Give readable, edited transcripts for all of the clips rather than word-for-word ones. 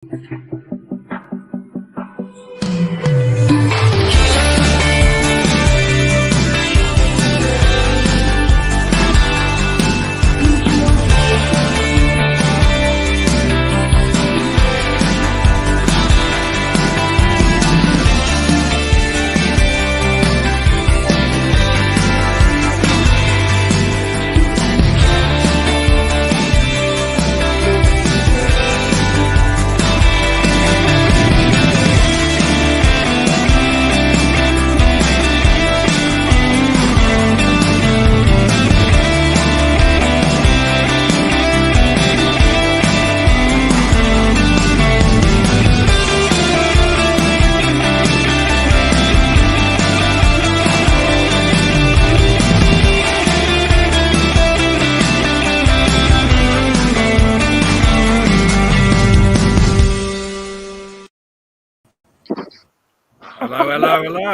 Hello.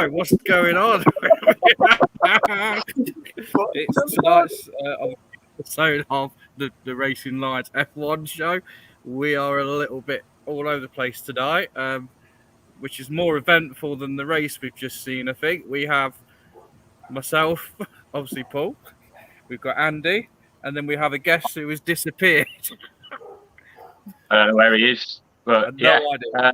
What's going on? It's tonight's episode of the Racing Lights F1 show. We are a little bit all over the place tonight, which is more eventful than the race we've just seen, I think. We have myself, obviously Paul. We've got Andy, and then we have a guest who has disappeared. Where he is, but No idea.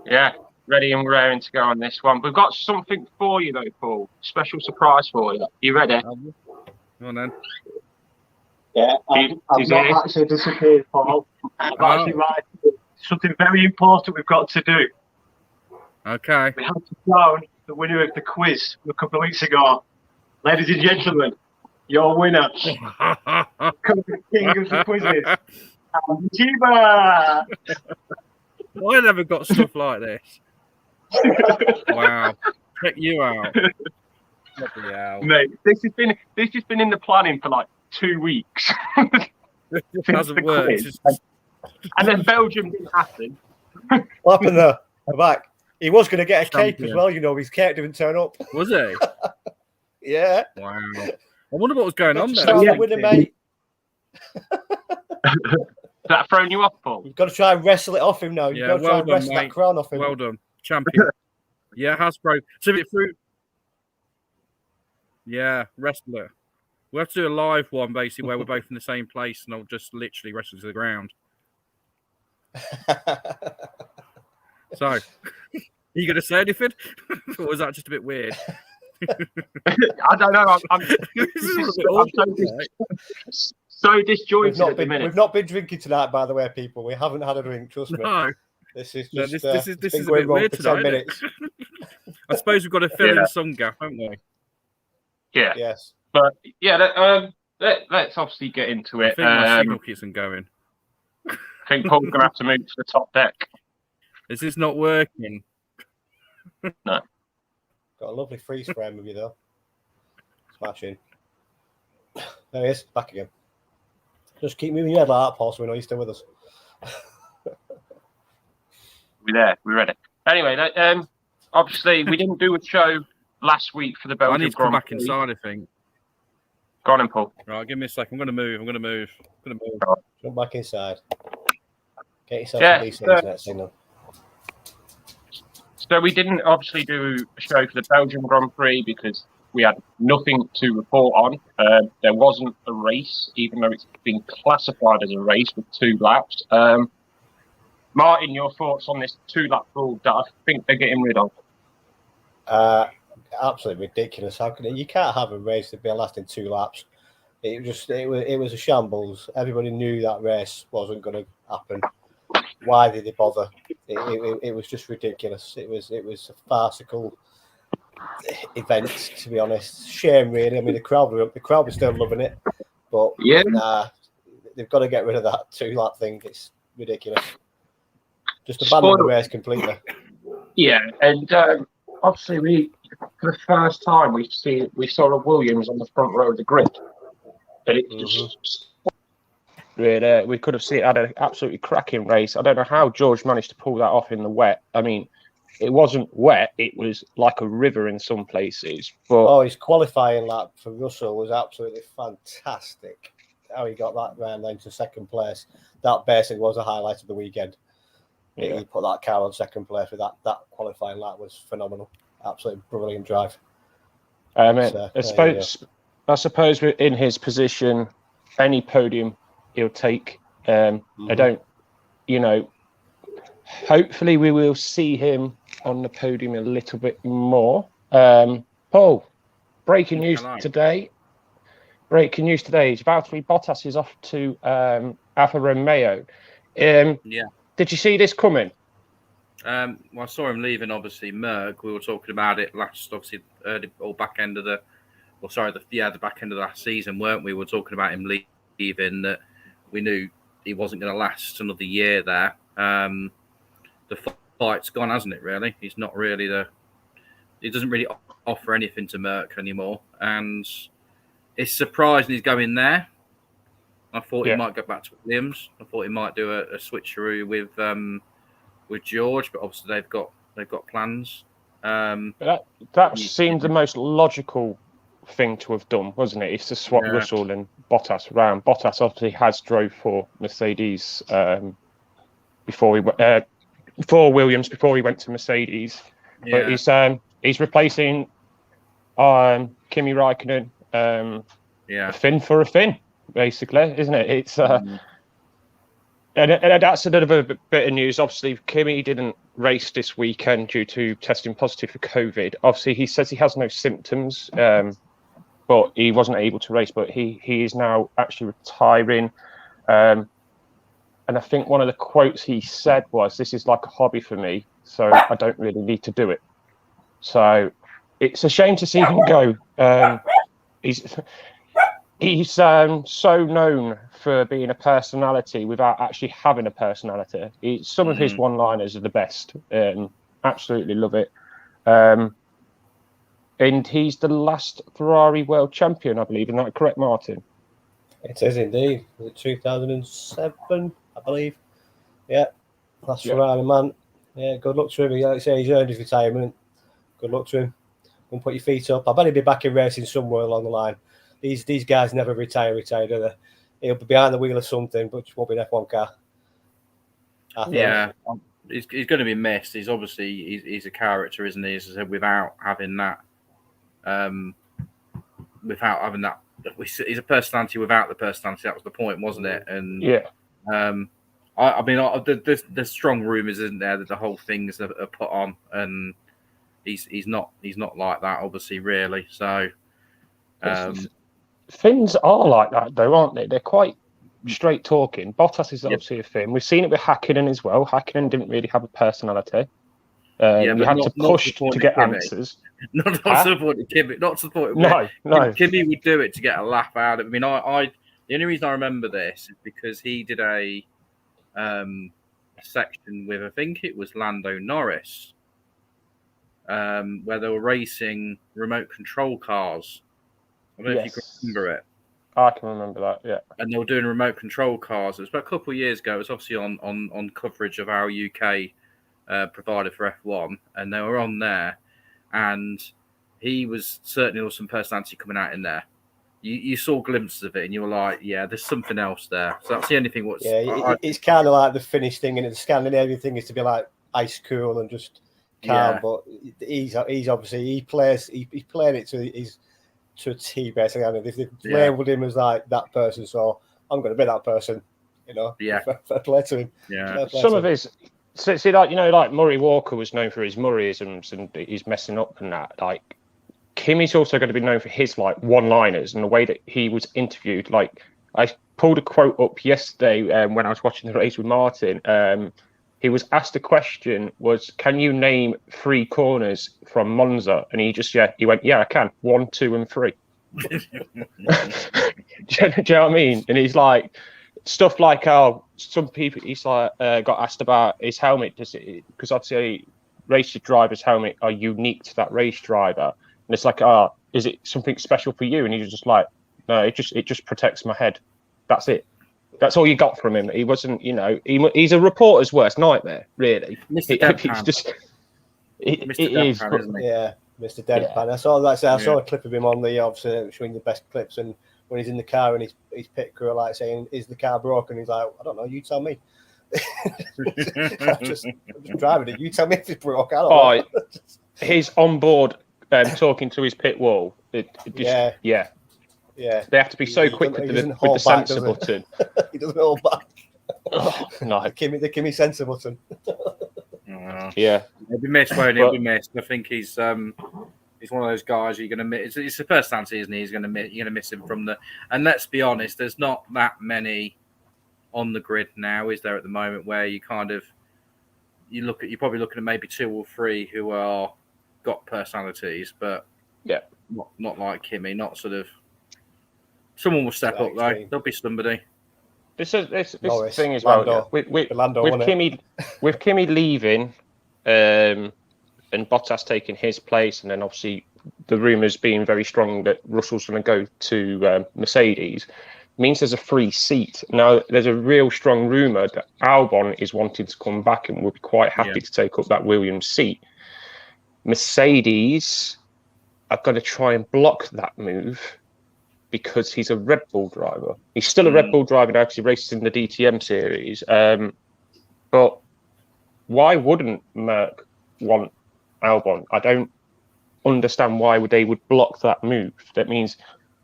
Yeah. Ready and raring to go on this one. We've got something for you though, Paul. Special surprise for you. You ready? Come on then. Yeah, I've not actually disappeared, Paul. I've actually right. Something very important we've got to do. Okay. We have to crown the winner of the quiz a couple of weeks ago. Ladies and gentlemen, your winner, king of the quizzes, Chiba. I never got stuff like this. Wow. Check you out. Bloody hell. Mate, this has been in the planning for like 2 weeks. It hasn't worked. And then Belgium didn't happen. What happened there? I'm back. He was going to get a cape Champion. as well, you know. His cape didn't turn up. Was he? Yeah. Wow. I wonder what was going on there. Try and win it, mate. Is that throwing you off, Paul? You've got to try and wrestle it off him now. You've Yeah, got to try well and done, wrestle mate. that crown off him. Well done. Champion. Yeah, Hasbro. Civic Fruit. Yeah, wrestler. We'll have to do a live one, basically, where we're both in the same place and I'll just literally wrestle to the ground. So, are you going to say anything? Or was that just a bit weird? I don't know. I'm so disjointed at the minute. We've not been drinking tonight, by the way, people. We haven't had a drink, trust me. No. This is No, just this been is a going bit wrong weird for 10 tonight. minutes. I suppose we've got to fill in some gap, haven't we? Yeah. Yes. But yeah, let's obviously get into I it. think my signal keeps on going. I think Paul's going to have to move to the top deck. Is this not working? No. Got a lovely freeze frame of you, though. Smashing. There he is. Back again. Just keep moving your head like that, Paul, so we know you're still with us. We're there. We're ready. Anyway, obviously, we didn't do a show last week for the Belgian I need to come Grand back Prix. inside, I think. Go on, then, Paul. Right, give me a second. I'm going to move. Jump back inside. Get yourself Yeah, a decent internet signal. So we didn't obviously do a show for the Belgian Grand Prix because we had nothing to report on. There wasn't a race, even though it's been classified as a race with 2 laps. Martin, your thoughts on this 2-lap rule that I think they're getting rid of? Absolutely ridiculous. How can you can't have a race that be lasting 2 laps? It was a shambles. Everybody knew that race wasn't going to happen. Why did they bother? It was just ridiculous. It was a farcical event, to be honest. Shame, really. I mean, the crowd were still loving it, but Yeah. They've got to get rid of that 2-lap thing. It's ridiculous. Just abandon the race completely. Yeah, and obviously for the first time we saw a Williams on the front row of the grid, but it just really we could have seen it had an absolutely cracking race. I don't know how George managed to pull that off in the wet. I mean, it wasn't wet; it was like a river in some places. But his qualifying lap for Russell was absolutely fantastic. How he got that round into second place. That basically was a highlight of the weekend. He put that car on second place with that qualifying lap was phenomenal. Absolutely brilliant drive. I suppose we're in his position, any podium he'll take. I don't, hopefully we will see him on the podium a little bit more. Paul, breaking news today. Valtteri Bottas is off to Alfa Romeo. Did you see this coming? Well, I saw him leaving, obviously, Merck. We were talking about it last, obviously, back end of the back end of the last season, weren't we? We were talking about him leaving, that we knew he wasn't going to last another year there. The fight's gone, hasn't it, really? He's not really he doesn't really offer anything to Merck anymore. And it's surprising he's going there. I thought he might go back to Williams. I thought he might do a switcheroo with George, but obviously they've got plans. That seemed the most logical thing to have done, wasn't it? It's to swap Russell and Bottas around. Bottas obviously has drove for Mercedes before Williams, before he went to Mercedes. But he's replacing Kimi Raikkonen, a Finn for a Finn, basically, isn't it? It's and that's another bit of news. Obviously, Kimi didn't race this weekend due to testing positive for COVID. Obviously, he says he has no symptoms, but he wasn't able to race. But he is now actually retiring. And I think one of the quotes he said was, "This is like a hobby for me, so I don't really need to do it." So it's a shame to see him go. He's so known for being a personality without actually having a personality. Some of his one-liners are the best. Absolutely love it. And he's the last Ferrari world champion, I believe. Isn't that correct, Martin? It is indeed. Was it 2007, I believe? Yeah, last Ferrari man. Yeah, good luck to him. Like I say, he's earned his retirement. Good luck to him. Go and put your feet up. I bet he'll be back in racing somewhere along the line. These guys never retire, do they? He'll be behind the wheel of something, but just won't be an F1 car. Yeah, he's going to be missed. He's obviously he's a character, isn't he? As I said, without having that, he's a personality without the personality. That was the point, wasn't it? And I mean, there's strong rumours, isn't there, that the whole thing is a put on, and he's not like that, obviously, really. So. Finns are like that, though, aren't they? They're quite straight talking. Bottas is obviously a Finn. We've seen it with Hakkinen as well. Hakkinen didn't really have a personality. You had to push to get answers. Not supporting Kimi. Not supporting. No. Kimi would do it to get a laugh out of it. I mean, the only reason I remember this is because he did a section with, I think it was Lando Norris, where they were racing remote control cars. I don't know if you can remember it. I can remember that, yeah. And they were doing remote control cars. It was about a couple of years ago. It was obviously on coverage of our UK provider for F1, and they were on there. And he was certainly, there was some personality coming out in there. You saw glimpses of it, and you were like, "Yeah, there's something else there." So that's the only thing. It's kind of like the Finnish thing, and the Scandinavian thing is to be like ice cool and just calm. Yeah. But he's obviously he's playing it to a T, basically. And if they've labelled him as like that person, so I'm going to be that person, Yeah. Fair play to him. Yeah. Some of his, see, like Murray Walker was known for his Murrayisms and he's messing up and that. Like Kimi's also going to be known for his like one-liners and the way that he was interviewed. Like I pulled a quote up yesterday when I was watching the race with Martin. He was asked a question, can you name 3 corners from Monza? And he went, I can. 1, 2, and 3. Do you know what I mean? And he's like, stuff like, some people, he's like, got asked about his helmet, because obviously race drivers' helmet are unique to that race driver. And it's like, is it something special for you? And he's just like, no, it just protects my head. That's it. That's all you got from him. He wasn't, he's a reporter's worst nightmare, really. Mr. Deadpan. He's just, Mr. Deadpan, isn't he? Yeah, Mr. Deadpan. Yeah. I saw a clip of him on the, obviously, showing the best clips, and when he's in the car and his pit crew are like saying, "Is the car broken?" He's like, "I don't know. You tell me." I'm just driving it. You tell me if it's broke. I don't Oh, know. he's on board talking to his pit wall. Yeah. Yeah. They have to be so He quick doesn't- with he the doesn't hold back, sensor does he? button. He doesn't hold back. Oh, no. The Kimmy sensor button. Yeah. He'll be missed, won't he? He'll be missed. I think he's one of those guys you're going to miss. It's a personality, isn't he? You're going to miss him from the. And let's be honest, there's not that many on the grid now, is there, at the moment, where you kind of you're probably looking at maybe 2 or 3 who are got personalities, but yeah, not like Kimmy. Not sort of. Someone will step up though. There'll be somebody. This thing as Lando. well. With Lando, Kimmy leaving, and Bottas taking his place, and then obviously the rumours being very strong that Russell's going to go to Mercedes, means there's a free seat. Now, there's a real strong rumour that Albon is wanting to come back and will be quite happy to take up that Williams seat. Mercedes are going to try and block that move because he's a Red Bull driver. He's still a Red Bull driver now because he races in the DTM series. But why wouldn't Merck want Albon? I don't understand why they would block that move. That means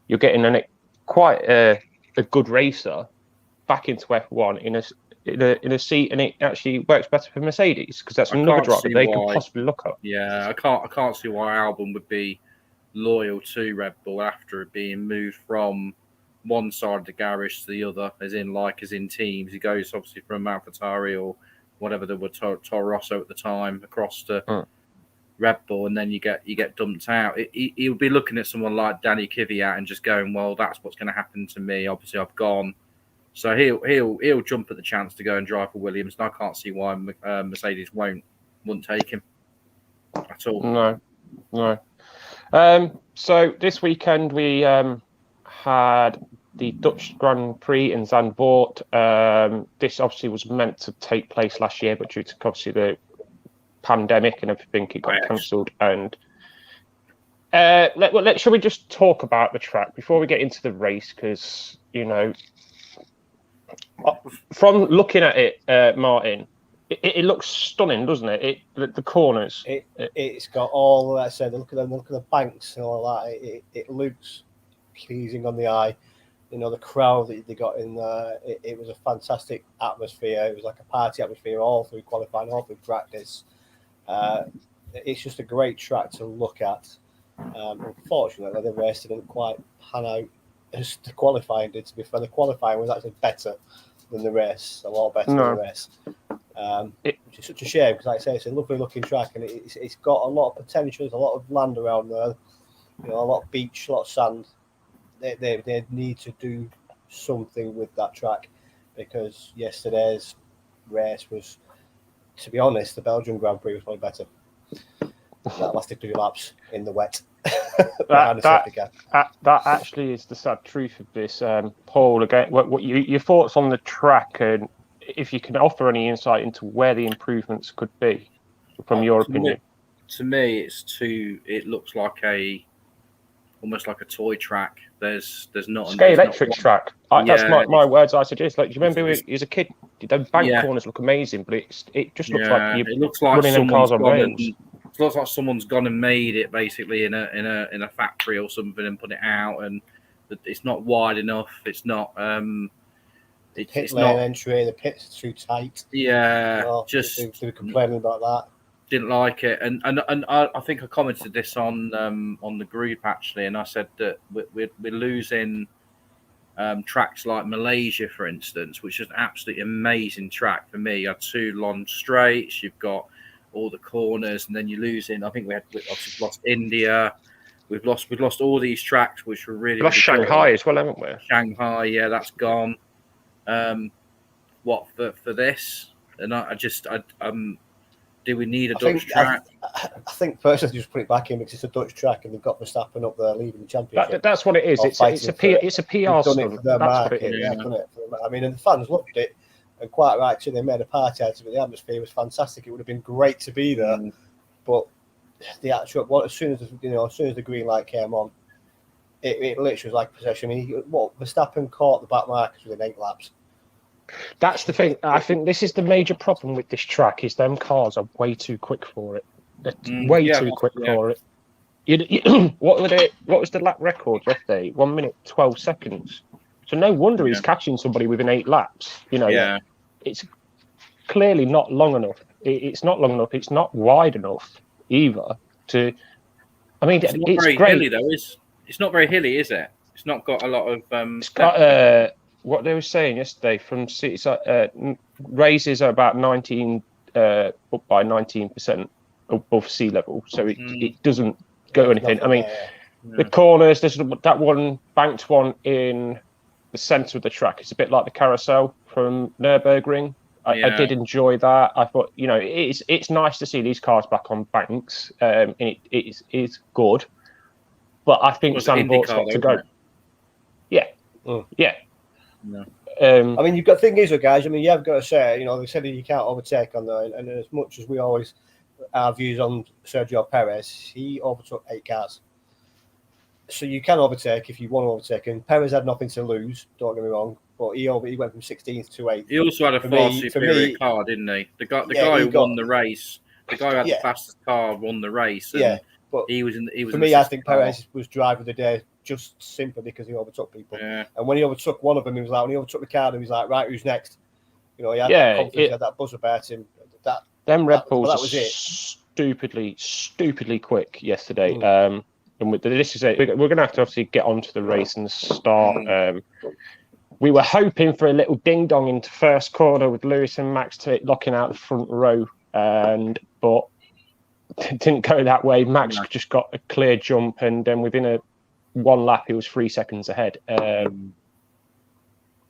you're getting quite a good racer back into F1 in a seat, and it actually works better for Mercedes because that's another driver they could possibly look at. Yeah, I can't see why Albon would be loyal to Red Bull after it being moved from one side of the garage to the other, as in teams. He goes obviously from AlphaTauri or whatever they were, Toro Rosso at the time, across to Red Bull, and then you get dumped out. He'll be looking at someone like Danny Kvyat and just going, well, that's what's going to happen to me. Obviously, I've gone. So he'll jump at the chance to go and drive for Williams, and I can't see why Mercedes wouldn't take him at all. No. So this weekend we had the Dutch Grand Prix in Zandvoort. This obviously was meant to take place last year, but due to obviously the pandemic and everything, it got cancelled. And shall we just talk about the track before we get into the race? Because from looking at it, Martin, it looks stunning, doesn't it? The corners. It's got all, like I said, look at the banks and all that. It looks pleasing on the eye. The crowd that they got in there. It was a fantastic atmosphere. It was like a party atmosphere all through qualifying, all through practice. It's just a great track to look at. Unfortunately, the race didn't quite pan out as the qualifying did. To be fair, the qualifying was actually better than the race, a lot better than the race. Which is such a shame because, like I say, it's a lovely looking track and it's got a lot of potential. There's a lot of land around there, a lot of beach, a lot of sand. They need to do something with that track because yesterday's race was, to be honest, the Belgian Grand Prix was probably better. That lasted 2 laps in the wet. That actually is the sad truth of this. Paul, again, what your thoughts on the track, and if you can offer any insight into where the improvements could be, from your opinion. To me, it looks like almost like a toy track. There's not Scale Electric track. That's my words I suggest. Like, do you remember as a kid, the bank corners look amazing, but it just looks like you're running them cars on rails. It looks like someone's gone and made it basically in a factory or something and put it out, and it's not wide enough. It's not. It's lane not entry. The pit's too tight. Yeah, they were complaining about that. Didn't like it, and I think I commented this on the group actually, and I said that we're losing tracks like Malaysia, for instance, which is an absolutely amazing track for me. You have 2 long straights, you've got all the corners, and then you're losing. I think we obviously lost India. We've lost all these tracks, which were really lost really Shanghai good. As well, haven't we? Shanghai, yeah, that's gone. What for this? And do we need a Dutch track? I think personally, just put it back in because it's a Dutch track and they've got Verstappen up there leading the championship. That's what it is. It's a PR stunt. That's what it is. I mean, and the fans loved it, and quite right too. They made a party out of it. The atmosphere was fantastic. It would have been great to be there, but the actual as soon as the green light came on, it literally was like possession. I mean, Verstappen caught the back markers within 8 laps. That's the thing. I think this is the major problem with this track is them cars are way too quick for it. They're way too quick for it. What was the lap record yesterday? 1 minute 12 seconds. So no wonder he's catching somebody within 8 laps. It's clearly not long enough. It's not long enough. It's not wide enough either. I mean, it's very great. hilly though. It's not very hilly, is it? It's not got a lot of. It's got what they were saying yesterday from raises are about 19 up by 19% above sea level, so it doesn't go anything. I mean, the corners. There's that one banked one in the centre of the track. It's a bit like the carousel from Nürburgring. I did enjoy that. I thought, it's nice to see these cars back on banks. And it is good, but I think Zandvoort's got to go. Yeah. No. I mean, you've got thing is, guys. I mean, you have got to say, they said that you can't overtake on there, and as much as we always our views on Sergio Perez, he overtook 8 cars. So you can overtake if you want to overtake, and Perez had nothing to lose. Don't get me wrong, but he went from 16th to 8th. He also had a far superior car, didn't he? The guy who won the race, the guy who had the fastest car won the race. And but he was in. For me, I think Perez was driver of the day just simply because he overtook people. Yeah. And when he overtook one of them, he was like, when he overtook the car, he was like, right, who's next? He had that confidence, he had that buzz about him. Them Red Bulls are stupidly quick yesterday. And this is it. We're going to have to obviously get onto the race and start. We were hoping for a little ding dong into first corner with Lewis and Max locking out the front row, but it didn't go that way. Max just got a clear jump, and then within one lap, he was 3 seconds ahead.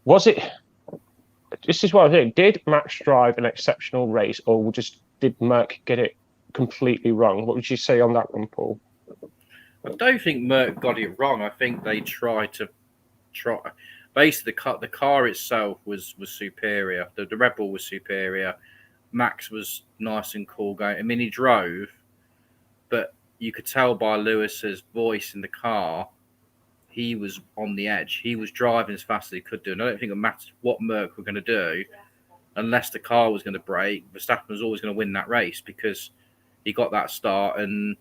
Was it? This is what I think. Did Max drive an exceptional race, or did Merck get it completely wrong? What would you say on that one, Paul? I don't think Merck got it wrong. I think they tried. Basically, the car itself was superior. The Red Bull was superior. Max was nice and cool going. I mean, he drove, but you could tell by Lewis's voice in the car, he was on the edge. He was driving as fast as he could do. And I don't think it mattered what Merck were going to do, unless the car was going to break. Verstappen was always going to win that race because he got that start. And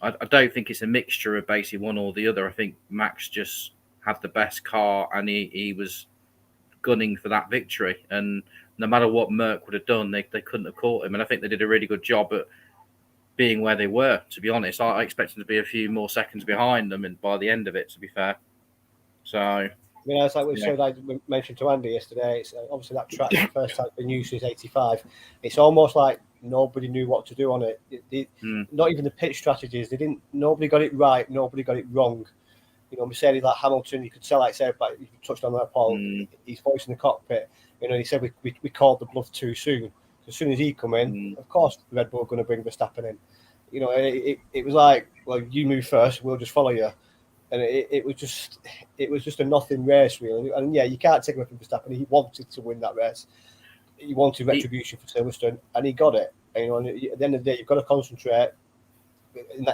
I don't think it's a mixture of basically one or the other. I think Max just had the best car, and he was gunning for that victory. And no matter what Merck would have done, they couldn't have caught him. And I think they did a really good job at being where they were, to be honest. I expected to be a few more seconds behind them, and by the end of it, to be fair. So, it's like we mentioned to Andy yesterday. It's obviously that track, the first time it's been used since '85. It's almost like nobody knew what to do on it. Not even the pit strategies. Nobody got it right. Nobody got it wrong. Mercedes like Hamilton, you could tell, like you touched on that, Paul. His voice in the cockpit. He said we called the bluff too soon. As soon as he come in, of course, Red Bull are going to bring Verstappen in. It was like, well, you move first, we'll just follow you. And it was just a nothing race, really. And you can't take away from Verstappen. He wanted to win that race. He wanted retribution for Silverstone, and he got it. And, at the end of the day, you've got to concentrate,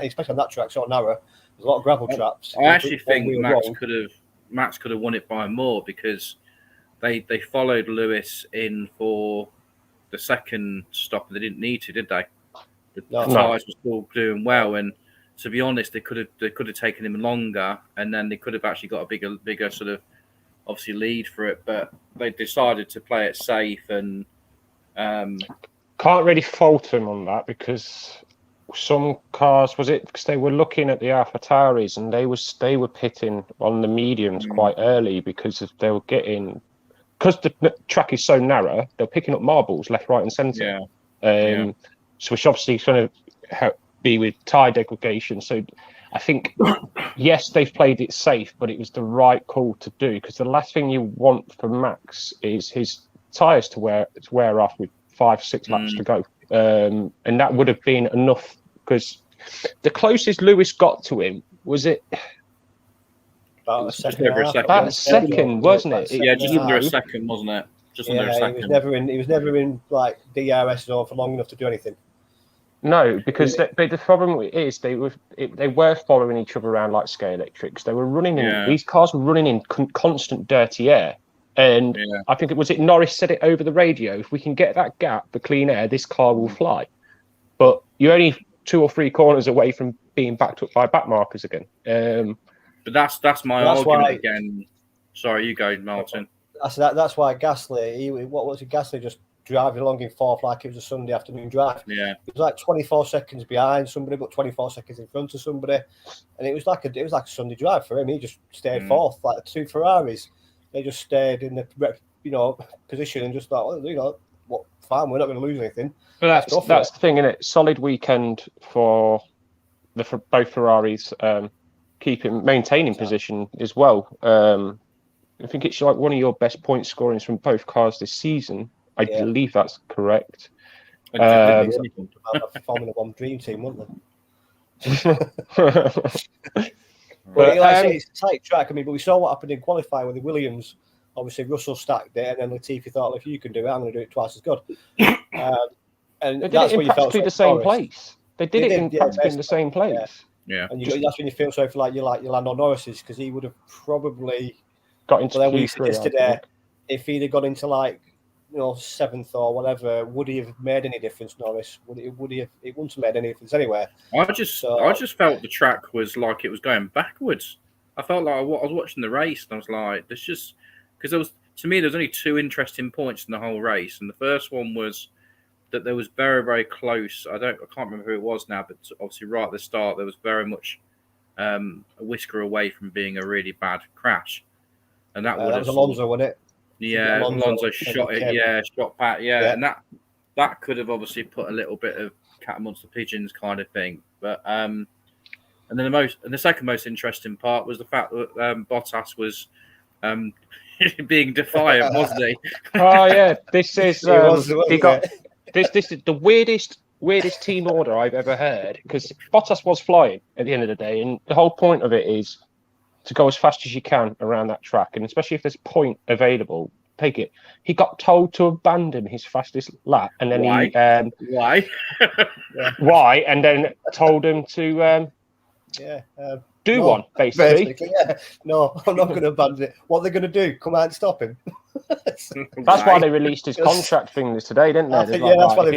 especially on that track, so narrow. There's a lot of gravel traps. I actually think Max could have won it by more because they followed Lewis in for the second stop, and they didn't need to, did they? The tyres were still doing well, and to be honest, they could have taken him longer, and then they could have actually got a bigger sort of obviously lead for it. But they decided to play it safe, and can't really fault him on that because some cars because they were looking at the AlphaTauris and they were pitting on the mediums quite early because they were getting. Because the track is so narrow, they're picking up marbles left, right, and centre. So which obviously is going to be with tyre degradation. So I think, yes, they've played it safe, but it was the right call to do because the last thing you want for Max is his tyres to wear off with 5-6 laps to go. And that would have been enough because the closest Lewis got to him was it. About a second, wasn't it? Yeah, just under a second, wasn't it? Just under a second. He was never in like DRS zone for long enough to do anything. No, because the problem is they were following each other around like Scale Electrics. They were running in. These cars were running in constant dirty air, And Yeah. I think it Norris said it over the radio. If we can get that gap for clean air, this car will fly. But you're only 2 or 3 corners away from being backed up by back markers again. But that's my That's argument why- again. Sorry, you go, Martin. That's why Gasly. What was it? Gasly just driving along in fourth like it was a Sunday afternoon drive. Yeah. It was like 24 seconds behind somebody, but 24 seconds in front of somebody, and it was like a Sunday drive for him. He just stayed fourth, like the 2 Ferraris. They just stayed in the position and just thought, well, what? Fine, we're not going to lose anything. But that's the thing, isn't it? Solid weekend for both Ferraris, maintaining position as well. I think it's like one of your best point scorings from both cars this season. I believe that's correct. Formula One dream team, weren't they? But like I say, it's a tight track. I mean, but we saw what happened in qualifying with the Williams. Obviously, Russell stacked it, and then Latifi thought, if you can do it, I'm going to do it twice as good. And they did that's it where in you felt practically the same place. They did it in practically the same place. Yeah. And that's when you feel sorry for you Lando Norris's, because he would have probably got into then we Q3. suggested if he'd have got into 7th or whatever, would he have made any difference, Norris? Would he have? It wouldn't have made any difference anyway. I just felt the track was like it was going backwards. I felt like I was watching the race and I was like, there's just because there was only 2 interesting points in the whole race, and the first one was that there was very, very close. I can't remember who it was now, but obviously right at the start there was very much a whisker away from being a really bad crash, and that was Alonso, wasn't it? Yeah, Alonso shot it. Yeah, shot Pat. Yeah, and that could have obviously put a little bit of cat amongst the pigeons kind of thing. But and then the second most interesting part was the fact that Bottas was being defiant, wasn't he? Oh yeah, this is he got this is the weirdest team order I've ever heard, because Bottas was flying at the end of the day, and the whole point of it is to go as fast as you can around that track, and especially if there's point available, take it. He got told to abandon his fastest lap, and then Why? Why? And then told him to do one, basically. Yeah. No, I'm not going to abandon it. What are they going to do? Come out and stop him? That's why they released his contract things today, didn't they? That's why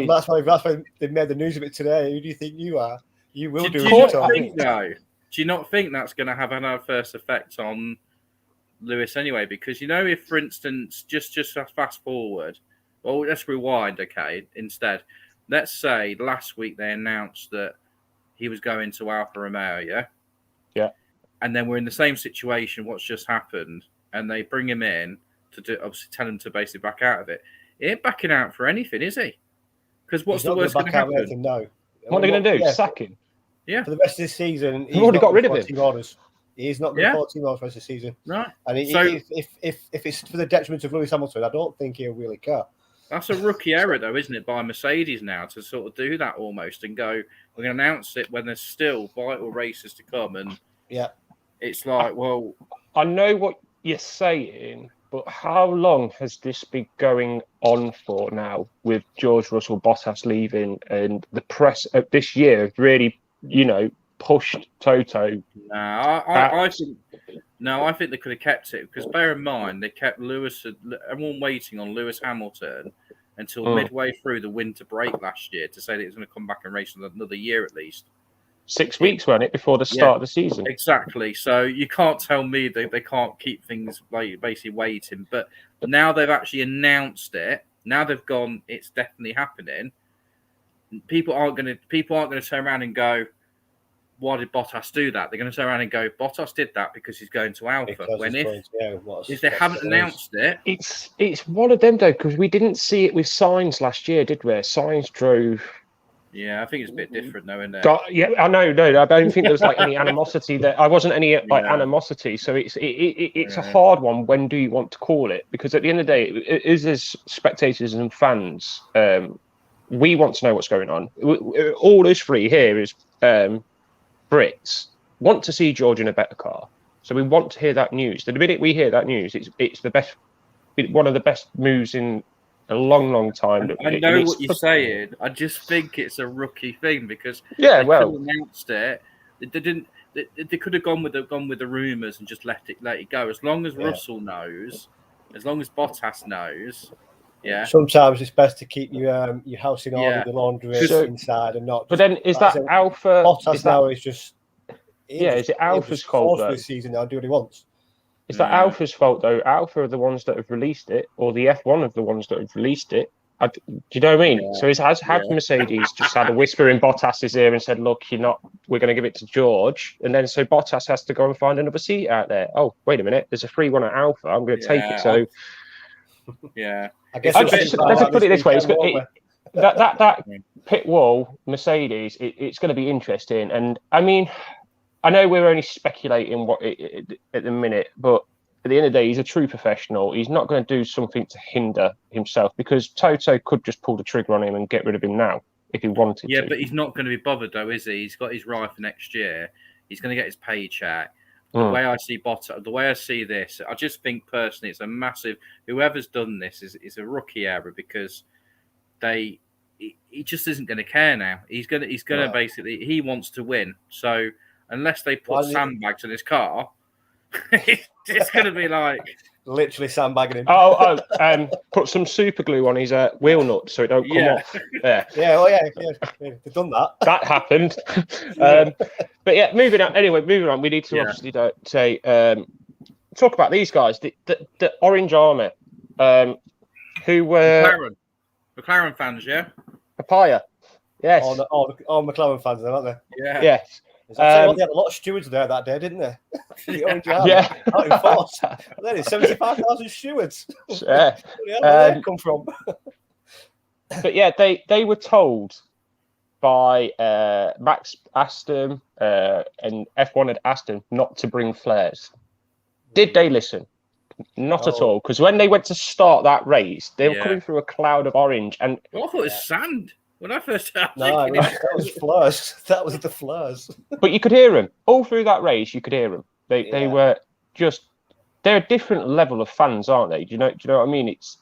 they made the news of it today. Who do you think you are? You will do it. Do you not think that's going to have an adverse effect on Lewis anyway? Because, if, for instance, just fast forward, well, let's rewind, okay, instead. Let's say last week they announced that he was going to Alfa Romeo, yeah? Yeah. And then we're in the same situation, what's just happened, and they bring him in to obviously tell him to basically back out of it. He ain't backing out for anything, is he? Because what's the worst going to happen? No. What are they going to do? Sack him? Yeah. For the rest of this season, he's already got rid of him. Orders. He's not going to 14 orders for the rest of the season. Right. And if it's for the detriment of Lewis Hamilton, I don't think he'll really care. That's a rookie error, though, isn't it, by Mercedes now to sort of do that almost and go, we're going to announce it when there's still vital races to come. And it's like, well, I know what you're saying, but how long has this been going on for now with George Russell, Bottas leaving, and the press this year really, pushed Toto? I think they could have kept it, because bear in mind they kept everyone waiting on Lewis Hamilton until midway through the winter break last year to say that he was going to come back and race another year at least. 6 weeks, weren't it, before the start of the season? Exactly. So you can't tell me they can't keep things basically waiting. But now they've actually announced it. Now they've gone, it's definitely happening. People aren't going to turn around and go, why did Bottas do that? They're going to turn around and go, Bottas did that because he's going to Alpha. If they haven't announced it, it's one of them though, because we didn't see it with Sainz last year, did we? Sainz drove. Yeah, I think it's a bit different though, isn't it? Yeah, I know. No, I don't think there was any animosity there. I wasn't any animosity. So it's a hard one. When do you want to call it? Because at the end of the day, as spectators and fans, we want to know what's going on. All us three here is Brits want to see George in a better car. So we want to hear that news. The minute we hear that news, it's the best, one of the best moves in a long time. I know what you're saying. I just think it's a rookie thing because they announced it. They didn't. They could have gone with the rumours and just let it go. As long as Russell knows As long as Bottas knows, yeah. Sometimes it's best to keep your house in order, Yeah. the laundry So- inside, and not. But then is that Alpha? Bottas Is that, now is just. is it Alpha's fault though? This season now, do what he wants. Is that Alpha's fault though? Alpha are the ones that have released it, or the F1 are the ones that have released it? Do you know what I mean? Yeah. So have Mercedes just had a whisper in Bottas's ear and said, "Look, we're going to give it to George," and then so Bottas has to go and find another seat out there. Oh, wait a minute, there's a free one at Alpha. I'm going to take it. So yeah, I guess let's put it this way: that pit wall Mercedes, it's going to be interesting. And I mean, I know we're only speculating at the minute, but at the end of the day, he's a true professional. He's not going to do something to hinder himself, because Toto could just pull the trigger on him and get rid of him now if he wanted to. Yeah, but he's not going to be bothered though, is he? He's got his ride for next year. He's going to get his paycheck. The way I see Bottas, the way I see this, I just think personally, it's a massive. Whoever's done this is a rookie error, because he just isn't going to care now. He's going to basically, he wants to win. So unless they put sandbags in his car, it's going to be like literally sandbagging him. Put some super glue on his wheel nut so it don't come off. Yeah. They've done that. That happened. But yeah, moving on. We need to obviously talk about these guys, the Orange Army, who were McLaren fans, yeah. Papaya. Yes. All McLaren fans, aren't they? Yeah. Yes. They had a lot of stewards there that day, didn't they? The Orange Army. Yeah. Out in force. There is 75,000 stewards. Yeah. Where they come from? But yeah, they were told by Max Aston and F1 had asked them not to bring flares. Did they listen? Not at all. Because when they went to start that race, they were coming through a cloud of orange. And I thought it was sand when I first started. No, that was flares. That was the flares. But you could hear them all through that race. You could hear them. They were just. They're a different level of fans, aren't they? Do you know what I mean? It's.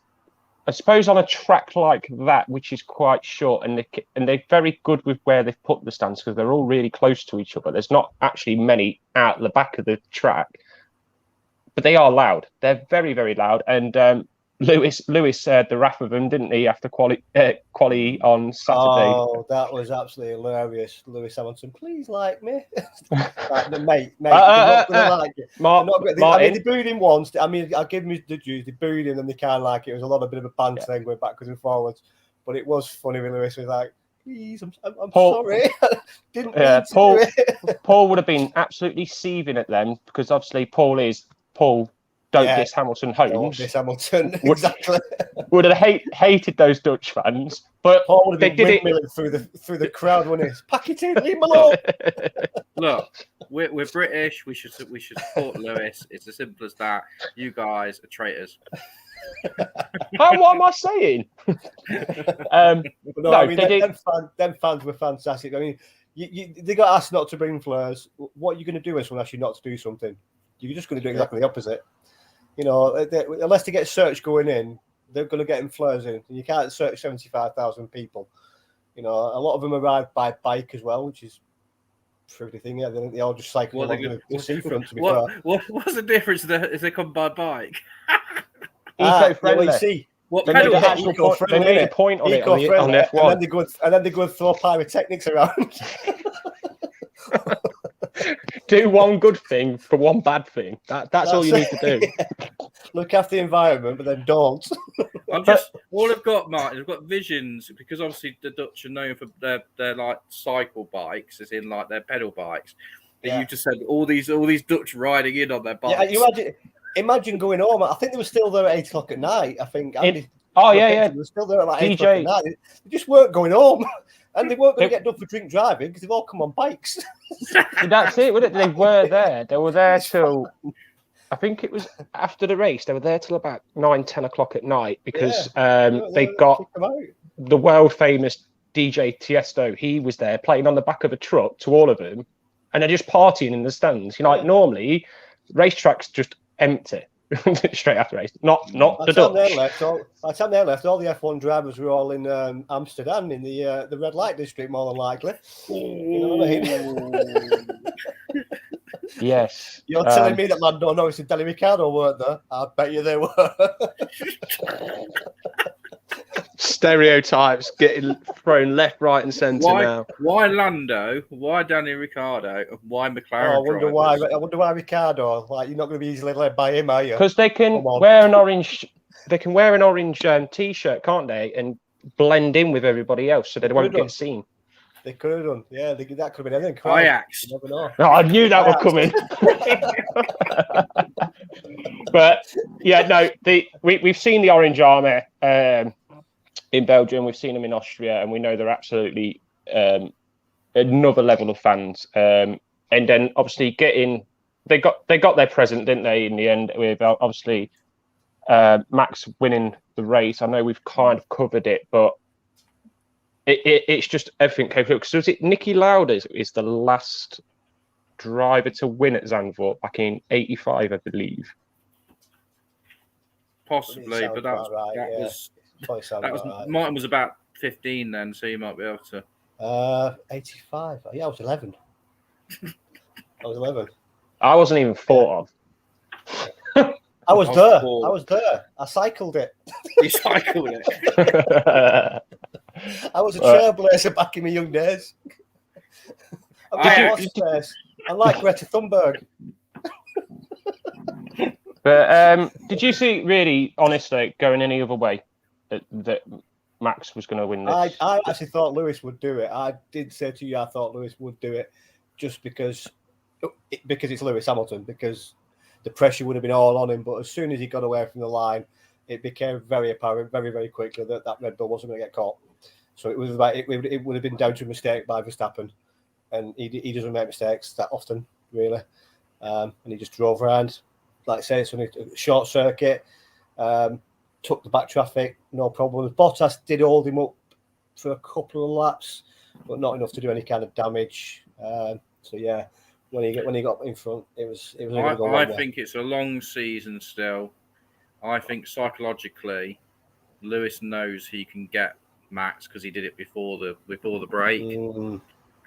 I suppose on a track like that, which is quite short, and they're very good with where they've put the stands, because they're all really close to each other. There's not actually many out the back of the track, but they are loud. They're very, very loud. And Lewis said the wrath of them, didn't he, after quali on Saturday? Oh, that was absolutely hilarious. Lewis Hamilton, please like me. mate, they're not going to like it. They booed him once. I mean, I'll give him the dues. They booed him and they can't like it. It was a bit of a banter thing going backwards and forwards. But it was funny when Lewis was like, please, I'm sorry. Didn't mean to do it. Paul would have been absolutely seething at them, because obviously Paul don't diss Hamilton Holmes. Don't diss Hamilton, exactly. Would have hated those Dutch fans, but Paul would have been windmilling through the crowd, wouldn't he? Pack it in, leave him alone. Look, we're British. We should support Lewis. It's as simple as that. You guys are traitors. What am I saying? Them fans were fantastic. I mean, they got asked not to bring flares. What are you going to do when someone asks you not to do something? You're just going to do exactly the opposite. You know, unless they get search going in, they're going to get in flares in. And you can't search 75,000 people. You know, a lot of them arrive by bike as well, which is pretty thing. Yeah, they all just cycle along the seafront. To be fair, what's the difference if they come by bike? Eco-friendly. You see, What they pedal? made a point on it on F1. And then they go and throw pyrotechnics around. Do one good thing for one bad thing. That's all you need to do. Look after the environment, but then don't. All I've got, Martin, I've got visions, because obviously the Dutch are known for their like cycle bikes, as in like their pedal bikes. That you just said all these Dutch riding in on their bikes. Yeah, you imagine going home. I think they were still there at 8 o'clock at night. I think. They were still there at like 8 o'clock at night. They just weren't going home. And they weren't going to get done for drink driving, because they've all come on bikes. That's it, wasn't it? They were there. They were there till, I think it was after the race. They were there till about 9, 10 o'clock at night, because they got the world famous DJ Tiesto. He was there playing on the back of a truck to all of them, and they're just partying in the stands. You know, like normally, racetracks just empty. Straight after race, not the Dutch. By the time they left, all the F1 drivers were all in Amsterdam in the red light district, more than likely. You know what I mean? Yes. You're telling me that Lando Norris and Danny Ricciardo weren't there? I bet you they were. Stereotypes getting thrown left, right, and centre now. Why Lando? Why Danny Ricciardo? And why McLaren? I wonder why. I wonder why Ricciardo. Like, you're not going to be easily led by him, are you? Because they can wear an orange. They can wear an orange t-shirt, can't they? And blend in with everybody else, so they won't get seen. They could have done. Yeah, that could have been anything. Ajax. You never know. Oh, I knew that was coming. But yeah, no. We've seen the Orange Army in Belgium. We've seen them in Austria, and we know they're absolutely another level of fans. And then obviously they got their present, didn't they? In the end, with obviously Max winning the race. I know we've kind of covered it, but it's just everything came through. Because was it Niki Lauda is the last driver to win at Zandvoort back in '85, I believe. Possibly, but that was Martin was about 15 then, so you might be able to. 85. Yeah, I was 11. I wasn't even thought of. I was there. I cycled it. You cycled it. I was a trailblazer back in my young days. I like Greta Thunberg. But did you see, really, honestly, going any other way that Max was going to win this? I actually thought Lewis would do it. I did say to you, I thought Lewis would do it, just because it's Lewis Hamilton, because the pressure would have been all on him. But as soon as he got away from the line, it became very apparent very, very quickly that Red Bull wasn't going to get caught. So it was like it would have been down to a mistake by Verstappen, and he doesn't make mistakes that often, really. And he just drove around, like I say, it's only a short circuit, took the back traffic, no problems. Bottas did hold him up for a couple of laps, but not enough to do any kind of damage. So yeah, when he got in front, it was. I think it's a long season still. I think psychologically, Lewis knows he can get Max because he did it before the break,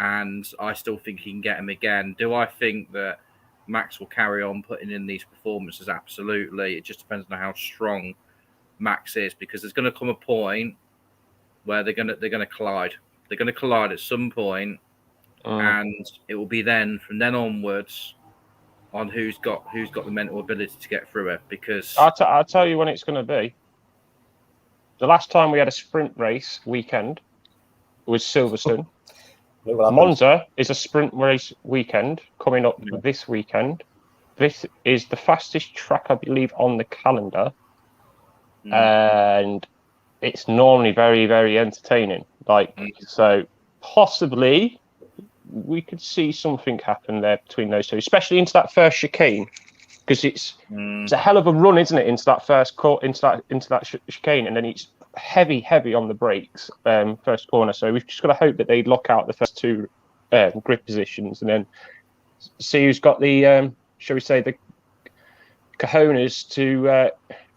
and I still think he can get him again. Do I think that Max will carry on putting in these performances? Absolutely. It just depends on how strong Max is, because there's going to come a point where they're going to collide. They're going to collide at some point, and it will be then from then onwards on who's got the mental ability to get through it. Because I'll tell you when it's going to be. The last time we had a sprint race weekend was Silverstone. Monza is a sprint race weekend coming up this weekend. This is the fastest track, I believe, on the calendar. And it's normally very, very entertaining. So possibly we could see something happen there between those two, especially into that first chicane, because it's a hell of a run, isn't it, into that first into that chicane, and then it's heavy on the brakes first corner. So we've just got to hope that they lock out the first two grid positions, and then see who's got the shall we say the cojones to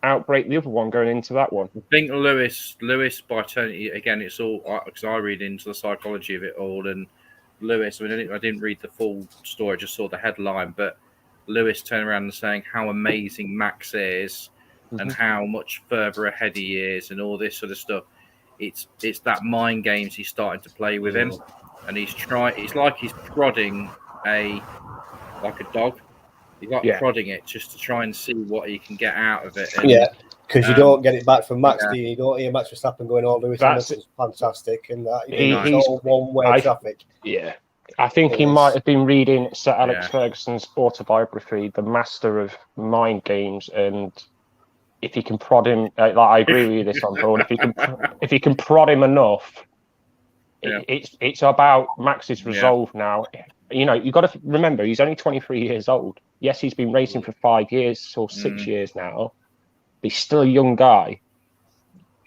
outbrake the other one going into that one. I think Lewis by Tony, again, it's all because I read into the psychology of it all, and Lewis, I didn't read the full story, I just saw the headline, but Lewis turned around and saying how amazing Max is and how much further ahead he is and all this sort of stuff. It's that mind games he's starting to play with him, and it's like he's prodding like a dog. He's prodding it just to try and see what he can get out of it. And, because you don't get it back from Max, do you? You don't hear Max Verstappen going, "Oh, Lewis Hamilton's fantastic," and that he's all one-way traffic. Yeah, I think he might have been reading Sir Alex Ferguson's autobiography, The Master of Mind Games, and if he can prod him, I agree with you this one, Paul. If he can prod him enough, it's about Max's resolve now. You know, you've got to remember he's only 23 years old. Yes, he's been racing for 5 years or 6 years now. But he's still a young guy,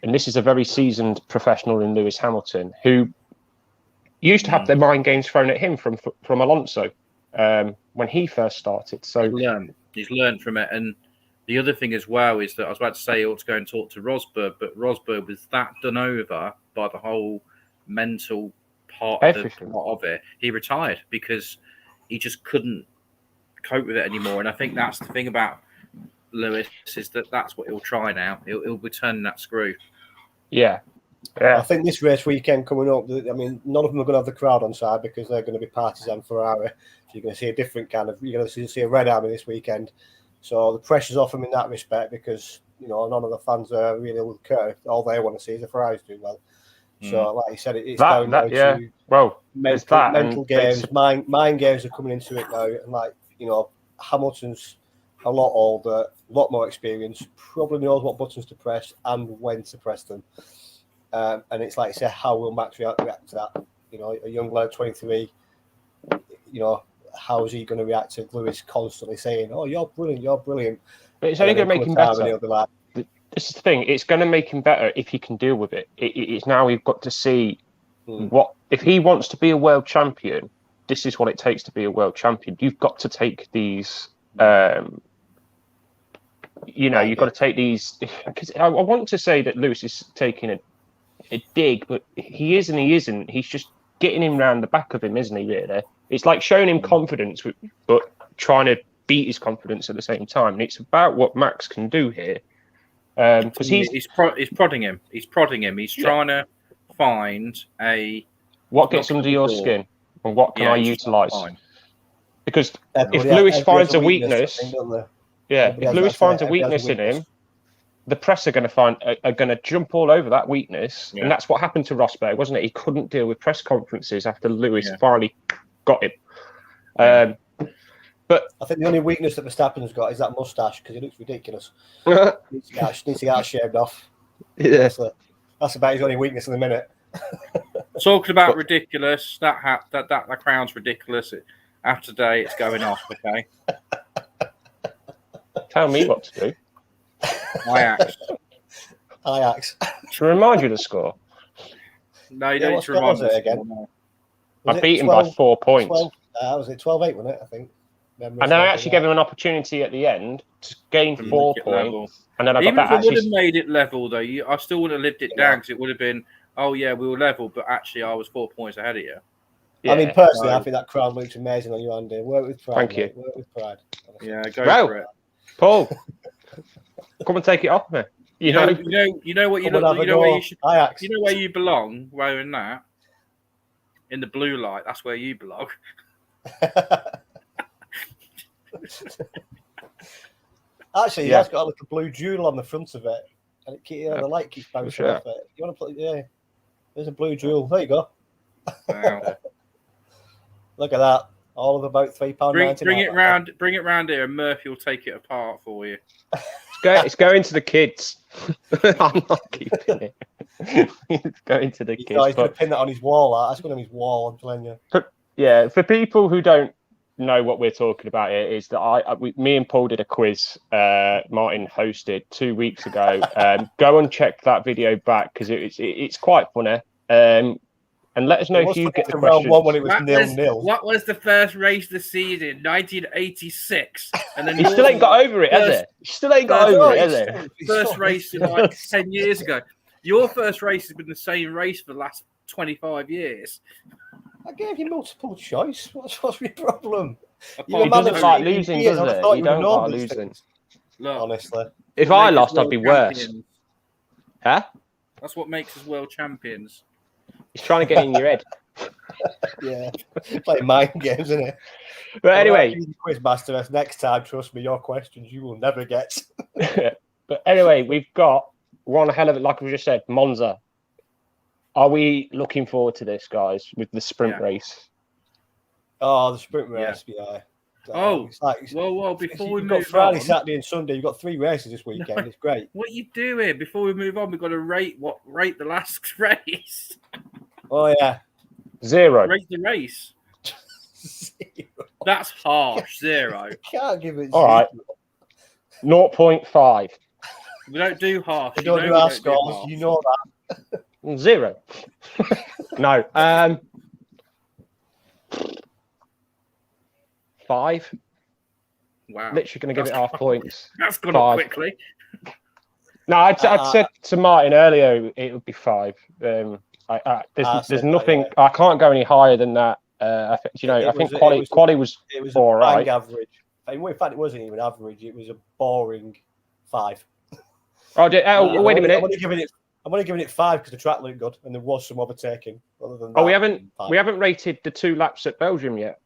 and this is a very seasoned professional in Lewis Hamilton, who used to have their mind games thrown at him from Alonso when he first started. So he's learned from it. And the other thing as well is that I was about to say he ought to go and talk to Rosberg, but Rosberg was that done over by the whole mental part of it. He retired because he just couldn't cope with it anymore. And I think that's the thing about Lewis is that's what he'll try now. He'll be turning that screw. Yeah. I think this race weekend coming up, I mean, none of them are going to have the crowd on side because they're going to be Partisan Ferrari. So you're going to see a different kind of, you're going to see a Red Army this weekend. So the pressure's off them in that respect because, you know, none of the fans are really care. All they want to see is the Ferraris do well. So, like you said, it's down to mental games, mind games are coming into it now. And, like, you know, Hamilton's a lot older, a lot more experience, probably knows what buttons to press and when to press them. And it's like you say, how will Max react to that? You know, a young lad, 23, you know, how is he going to react to Lewis constantly saying, "Oh, you're brilliant, you're brilliant"? But it's only going to make him better. This is the thing. It's going to make him better if he can deal with it. It's now we've got to see what if he wants to be a world champion. This is what it takes to be a world champion. You've got to take these. You know, you've got to take these. Because I want to say that Lewis is taking a dig, but he is and he isn't. He's just getting him round the back of him, isn't he? Really, it's like showing him confidence, but trying to beat his confidence at the same time. And it's about what Max can do here. Because he's prodding him. He's prodding him. He's trying to find what gets under your skin and what can I utilise. Because if Lewis finds a weakness, if Lewis finds a weakness in him, the press are going to jump all over that weakness, and that's what happened to Rosberg, wasn't it? He couldn't deal with press conferences after Lewis finally got him. But I think the only weakness that Verstappen's got is that mustache because he looks ridiculous. needs to get that shaved off. Yeah, that's about his only weakness in the minute. Talking about ridiculous, that crown's ridiculous. After today, it's going off. Okay. Tell me what to do. Ajax. To remind you the score. No, you don't need to remind me again. No. I beat him by 4 points. 12, was it 12-8, wasn't it? I think. And then I actually gave him an opportunity at the end to gain 4 points. Level. And then I got that. Even if I would have made it level, though, I still would have lived it down because it would have been, oh, yeah, we were level, but actually I was 4 points ahead of you. Yeah, I mean, personally, I think that crown looks amazing on you, Andy. Work with pride. Thank you. Work with pride. Yeah, go for it. Paul, come and take it off me. You know what you look. You know where you should. Ajax. You know where you belong. Wearing that in the blue light. That's where you belong. Actually, he has got a little blue jewel on the front of it, and the light keeps bouncing off it. You want to play? Yeah, there's a blue jewel. There you go. Wow. Look at that. All of about £3.99. Bring it round here, and Murphy will take it apart for you. It's going to the kids. I'm not keeping it. It's going to the kids. He's going to pin that on his wall. That's going on his wall, I'm telling you. Yeah, for people who don't know what we're talking about here, is that me and Paul did a quiz Martin hosted 2 weeks ago. Go and check that video back because it's quite funny. And let us know if you get the question. When it was 0-0. What was the first race of the season? 1986. And then he still ain't got over it, has he? Still ain't got over it, has he? First race in like 10 years ago. Your first race has been the same race for the last 25 years. I gave you multiple choice. What's your problem? He doesn't like losing, does he? He don't like losing. Look, honestly. If I lost, I'd be worse. Huh? That's what makes us world champions. He's trying to get in your head. Yeah, playing mind games, isn't it? But anyway, Quizmaster, next time, trust me, your questions you will never get. But anyway, we've got one hell of it, like we just said, Monza. Are we looking forward to this, guys, with the sprint race? Oh, the sprint race, yeah. Well, before we move on, Friday, Saturday, and Sunday. You've got 3 races this weekend. It's great. What are you doing? Before we move on, we've got to rate the last race. Oh yeah, 0. Rate the race. 0. That's harsh. 0. Can't give it. All right. 0.5. We don't do harsh. We don't do our scores. You know that. 0. No. 5. Wow. Literally going to give it half points. That's gone up quickly. No, I'd said to Martin earlier it would be 5. There's nothing. I can't go any higher than that. I think quality was all right. Average. In fact, it wasn't even average. It was a boring 5. Wait a minute. I'm only giving it 5 because the track looked good and there was some overtaking. Other than that, We haven't rated the 2 laps at Belgium yet.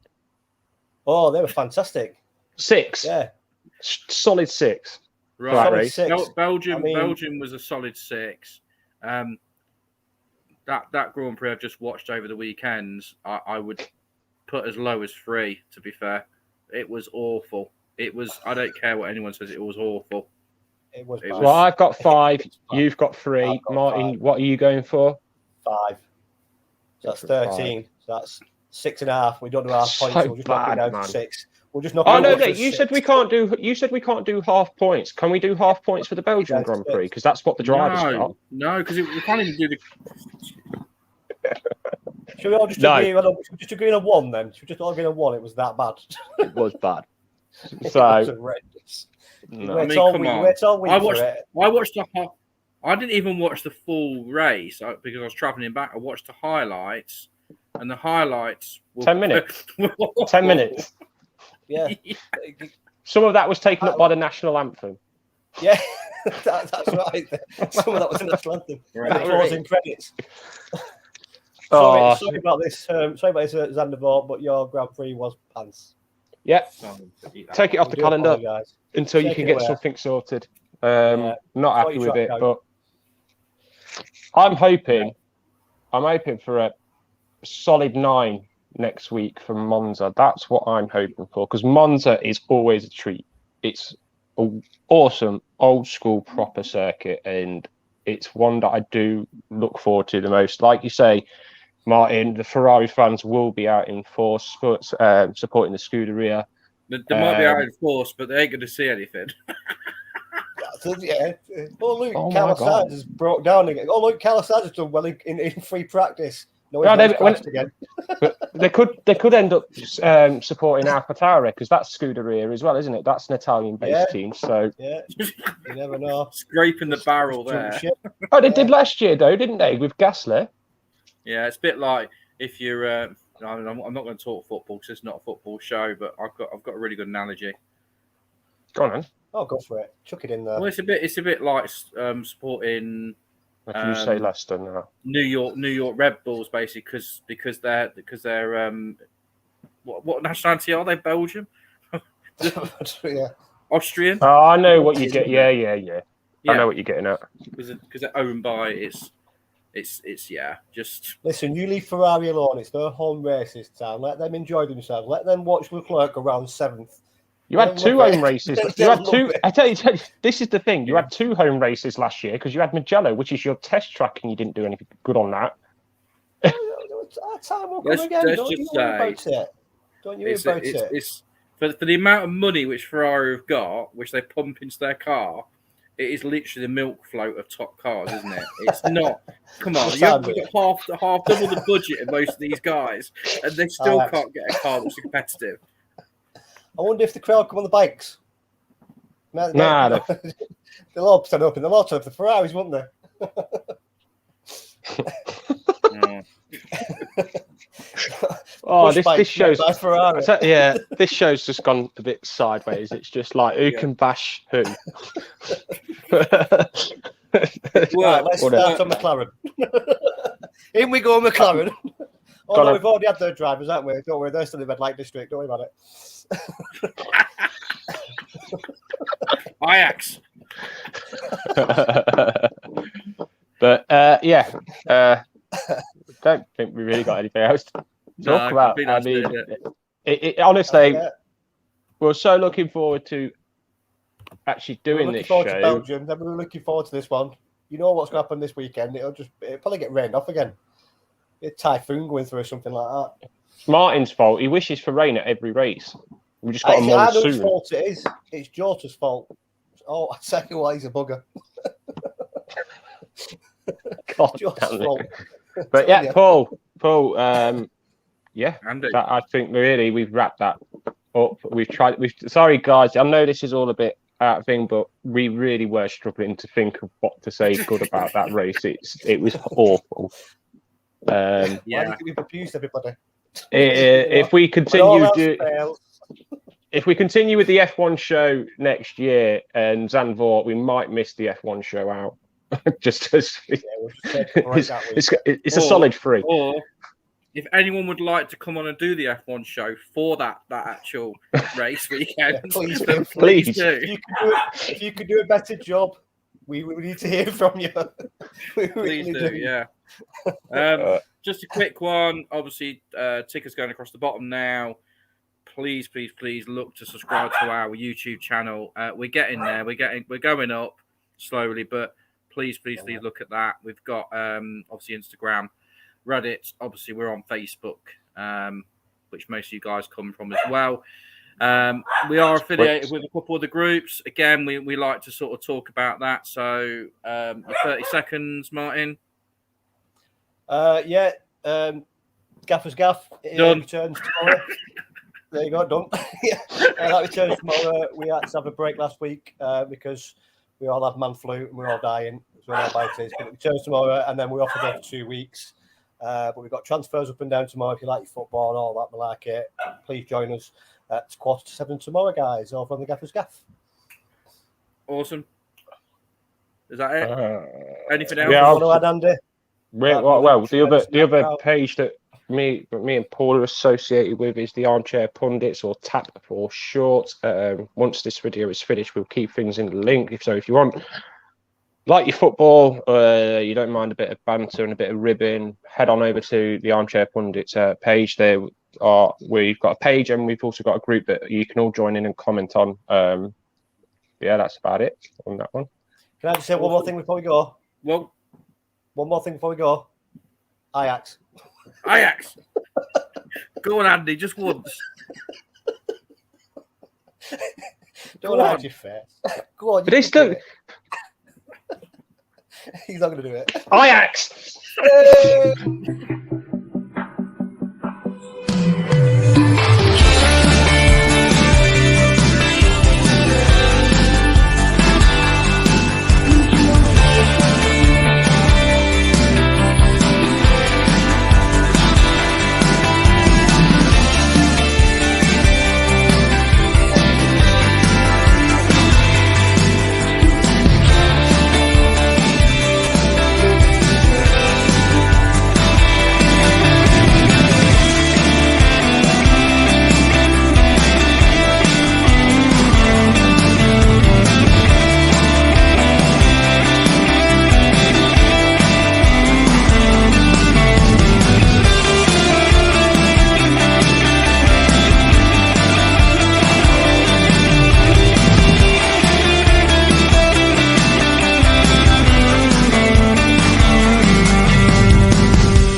Oh, they were fantastic. 6. Yeah, Solid 6. Right. solid 6. Belgium. I mean- Belgium was a solid 6. That Grand Prix I've just watched over the weekends, I would put as low as 3. To be fair, it was awful. It was. I don't care what anyone says. It was awful. It was It bad. was- Well, I've got 5. It's bad. You've got 3. I've got Martin, 5. what are you going for? 5. So that's Go for 13. So that's 6.5. We don't do half So points. We'll just knock it bad, down man. to 6. We'll just knock Oh it no, down to mate! You 6. said we can't do. You said we can't do half points. Can we do half points for the Belgian Yeah, Grand it's- Prix? Because that's what the drivers got. No, because we can't even do the. Should we all just No. agree on a 1 then? Should we just all agree on 1? It was that bad. It was bad. It was So horrendous. no. I mean, come on. It's all week I for watched. it. I watched I didn't even watch the full race because I was traveling back. I watched the highlights, and the highlights. Were, 10 minutes. 10 minutes. Yeah. Some of that was taken up by the national anthem. Yeah, that's right. Some of that was in the anthem. Right. The closing credits. Oh. Sorry about this. Zandvoort, but your Grand Prix was pants. Yeah, take it off the We do calendar apologise. until you Take can it get away. something sorted. Yeah. Not happy Sort with your it, track but I'm hoping for a solid 9 next week from Monza. That's what I'm hoping for because Monza is always a treat. It's an awesome old school proper circuit, and it's one that I do look forward to the most. Like you say, Martin, the Ferrari fans will be out in force supporting the Scuderia. They might be out in force, but they ain't going to see anything. Yeah. Oh, look, Oh my Carlos God. Sainz has broke down again. Oh, look, Carlos Sainz has done well in free practice. No, Yeah, he's they- crashed again. But they could end up supporting AlphaTauri because that's Scuderia as well, isn't it? That's an Italian-based Yeah. team. So Yeah, you never know. Scraping the barrel Just jump there. ship. they did last year though, didn't they? With Gasly. Yeah, it's a bit like if you're. I'm not going to talk football because it's not a football show, but I've got a really good analogy. Go on, then. Oh, go for it. Chuck it in there. Well, it's a bit like supporting If you say Um, Leicester now. New York Red Bulls basically because they're what nationality are they? Belgium, Yeah. Austrian? Oh, I know what you get. Yeah. I Yeah, know what you're getting at. because they're owned by it's yeah just Listen, you leave Ferrari alone. It's their home race this time. Let them enjoy themselves. Let them watch Leclerc around 7th. You had They'll 2 love it. home races. You They'll had 2. love it. I tell you, this is the thing. You had 2 home races last year because you had Mugello, which is your test track, and you didn't do anything good on that. Our time will come Let's again. just Don't you say worry about it. Don't you worry it's about it. it's for the amount of money which Ferrari have got, which they pump into their car. It is literally the milk float of top cars, isn't it? It's not. Come on, you've got half double the budget of most of these guys, and they still Alex. can't get a car that's competitive. I wonder if the crowd come on the bikes. Nah, They'll all stand up in the lot of the Ferraris, won't they? Mm. Oh, Push this bikes shows. by Ferrari. Yeah, this show's just gone a bit sideways. It's just like who Yeah. can bash who. Right, let's Whatever. start on McLaren. In we go, McLaren. Oh, Got no, it. we've already had their drivers, haven't we? Don't worry, they're still in the red light district. Don't worry about it. Ajax. But don't think we really got anything else to talk No, about. completely I understood mean, it honestly, Yeah. we're so looking forward to actually We're doing looking this forward to show. Belgium. Then we're looking forward to this one. You know what's going to happen this weekend? It'll probably get rained off again. A typhoon going through or something like that. It's Martin's fault. He wishes for rain at every race. We just got a I know whose monsoon. fault it is. It's Jota's fault. Oh, I tell you what, he's a bugger. God Jota's damn it. fault. But yeah, Paul, yeah, Andy. that, I think really we've wrapped that up. Sorry guys, I know this is all a bit out of thing, but we really were struggling to think of what to say good about that race. It was awful. Why do you Yeah. think we've abused everybody? If we When all continue else do, fails, if we continue with the F1 show next year and Zandvoort, we might miss the F1 show out. Just as we'll just take a break that week. it's a solid 3. Or if anyone would like to come on and do the F1 show for that actual race weekend, please do. Please. do. If you could do a better job, we need to hear from you. We Please really do, yeah. Just a quick one. Obviously, tickers going across the bottom now. Please look to subscribe to our YouTube channel. We're getting there. We're going up slowly, but please look at that. We've got obviously Instagram, Reddit. Obviously, we're on Facebook, which most of you guys come from as well. We are affiliated with a couple of the groups. Again, we like to sort of talk about that. So, 30 seconds, Martin. Gaffer's Gaff Done. returns tomorrow. There you go, done. That returns tomorrow. We had to have a break last week because we all had man flu and we're all dying. So we're all vices. But it returns tomorrow, and then we're off again for 2 weeks. But we've got transfers up and down tomorrow. If you like your football and all that, please join us at 7:15 tomorrow, guys, over on the Gaffer's Gaff. Awesome. Is that it? Anything else? Yeah, Want to add, Andy? The other page that me and Paul are associated with is the Armchair Pundits, or TAP for short. Once this video is finished, we'll keep things in the link. If you want, like your football, you don't mind a bit of banter and a bit of ribbing, head on over to the Armchair Pundits page. We've got a page, and we've also got a group that you can all join in and comment on. That's about it on that one. Can I just say one more thing before we go? Well, one more thing before we go. Ajax. Go on, Andy, just once. Don't hide your face. Go on. But they still. He's not going to do it. Ajax!